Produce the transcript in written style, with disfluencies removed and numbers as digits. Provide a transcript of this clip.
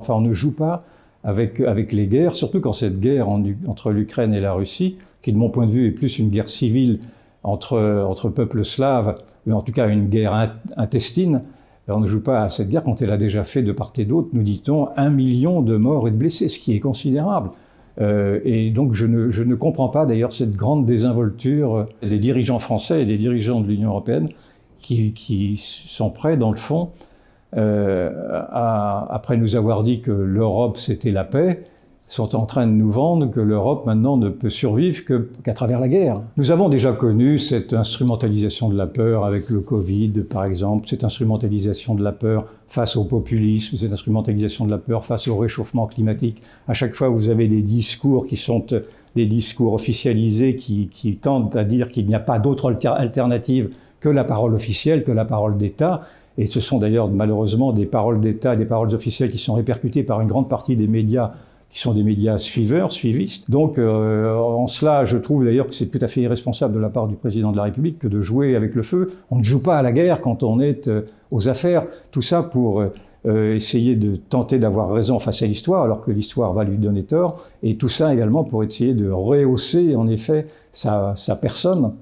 Enfin, on ne joue pas avec les guerres, surtout quand cette guerre entre l'Ukraine et la Russie, qui de mon point de vue est plus une guerre civile entre peuples slaves, ou en tout cas une guerre intestine. On ne joue pas à cette guerre quand elle a déjà fait de part et d'autre, nous dit-on, 1 million de morts et de blessés, ce qui est considérable. Et donc je ne comprends pas d'ailleurs cette grande désinvolture des dirigeants français et des dirigeants de l'Union européenne qui sont prêts, dans le fond, après nous avoir dit que l'Europe c'était la paix, sont en train de nous vendre que l'Europe maintenant ne peut survivre qu'à travers la guerre. Nous avons déjà connu cette instrumentalisation de la peur avec le Covid, par exemple, cette instrumentalisation de la peur face au populisme, cette instrumentalisation de la peur face au réchauffement climatique. À chaque fois, vous avez des discours qui sont des discours officialisés qui tendent à dire qu'il n'y a pas d'autre alternative que la parole officielle, que la parole d'État. Et ce sont d'ailleurs malheureusement des paroles d'État, des paroles officielles qui sont répercutées par une grande partie des médias qui sont des médias suivistes. Donc en cela, je trouve d'ailleurs que c'est tout à fait irresponsable de la part du président de la République que de jouer avec le feu. On ne joue pas à la guerre quand on est aux affaires. Tout ça pour essayer de tenter d'avoir raison face à l'histoire, alors que l'histoire va lui donner tort. Et tout ça également pour essayer de rehausser en effet sa personne.